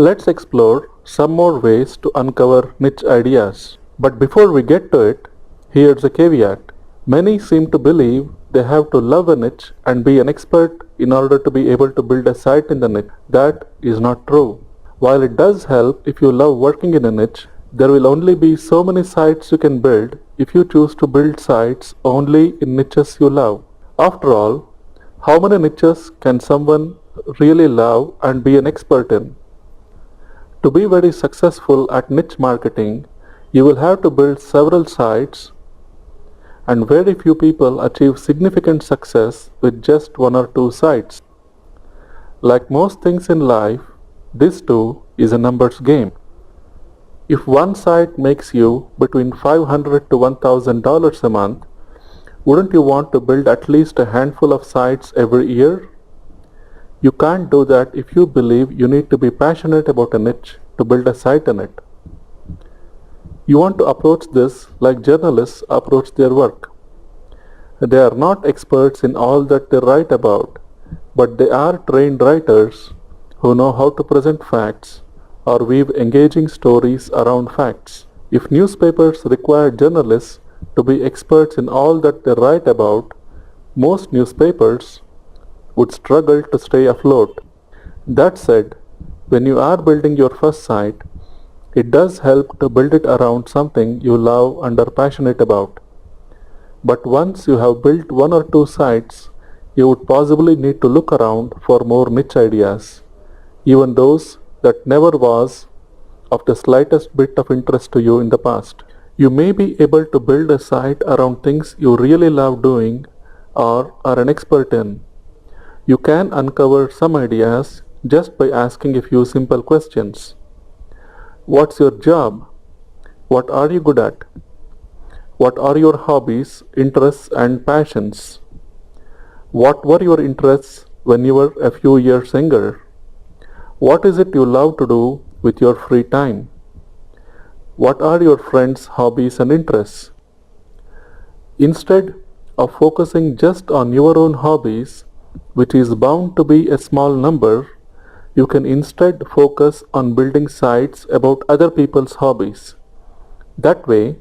Let's explore some more ways to uncover niche ideas. But before we get to it, here's a caveat. Many seem to believe they have to love a niche and be an expert in order to be able to build a site in the niche. That is not true. While it does help if you love working in a niche, there will only be so many sites you can build if you choose to build sites only in niches you love. After all, how many niches can someone really love and be an expert in? To be very successful at niche marketing, you will have to build several sites, and very few people achieve significant success with just one or two sites. Like most things in life, this too is a numbers game. If one site makes you between $500 to $1,000 a month, wouldn't you want to build at least a handful of sites every year? You can't do that if you believe you need to be passionate about a niche to build a site in it. You want to approach this like journalists approach their work. They are not experts in all that they write about, but they are trained writers who know how to present facts or weave engaging stories around facts. If newspapers require journalists to be experts in all that they write about, most newspapers would struggle to stay afloat. That said, when you are building your first site, it does help to build it around something you love and are passionate about. But once you have built one or two sites, you would possibly need to look around for more niche ideas, even those that never was of the slightest bit of interest to you in the past. You may be able to build a site around things you really love doing or are an expert in. You can uncover some ideas just by asking a few simple questions. What's your job? What are you good at? What are your hobbies, interests, and passions? What were your interests when you were a few years younger? What is it you love to do with your free time? What are your friends' hobbies and interests? Instead of focusing just on your own hobbies, which is bound to be a small number, you can instead focus on building sites about other people's hobbies. That way,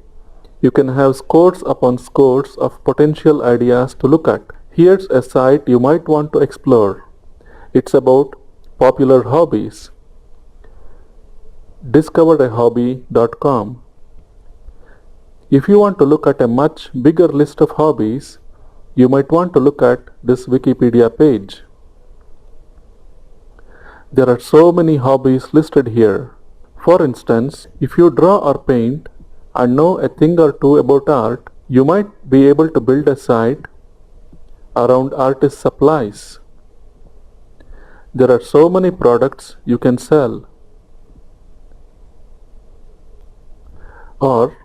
you can have scores upon scores of potential ideas to look at. Here's a site you might want to explore. It's about popular hobbies. discoverahobby.com. If you want to look at a much bigger list of hobbies, you might want to look at this Wikipedia page. There are so many hobbies listed here. For instance, if you draw or paint and know a thing or two about art, you might be able to build a site around artist supplies. There are so many products you can sell. Or,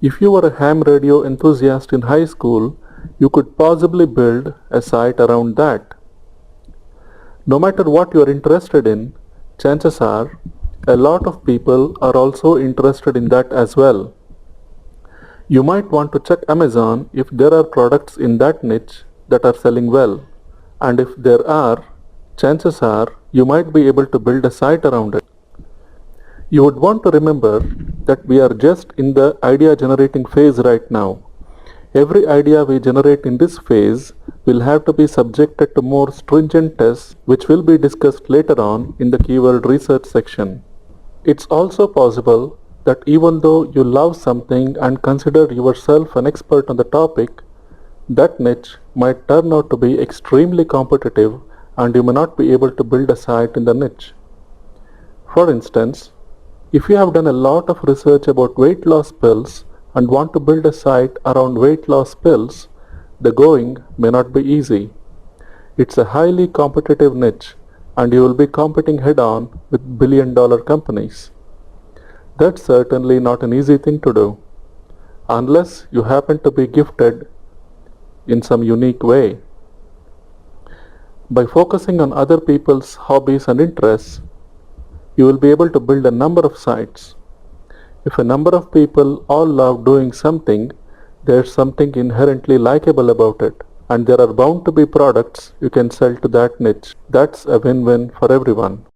if you were a ham radio enthusiast in high school, you could possibly build a site around that. No matter what you are interested in, chances are a lot of people are also interested in that as well. You might want to check Amazon if there are products in that niche that are selling well, and if there are, chances are you might be able to build a site around it. You would want to remember that we are just in the idea generating phase right now. Every idea we generate in this phase will have to be subjected to more stringent tests, which will be discussed later on in the keyword research section. It's also possible that even though you love something and consider yourself an expert on the topic, that niche might turn out to be extremely competitive and you may not be able to build a site in the niche. For instance, if you have done a lot of research about weight loss pills and want to build a site around weight loss pills, the going may not be easy. It's a highly competitive niche and you will be competing head-on with billion-dollar companies. That's certainly not an easy thing to do, unless you happen to be gifted in some unique way. By focusing on other people's hobbies and interests, you will be able to build a number of sites. If a number of people all love doing something, there's something inherently likable about it, and there are bound to be products you can sell to that niche. That's a win-win for everyone.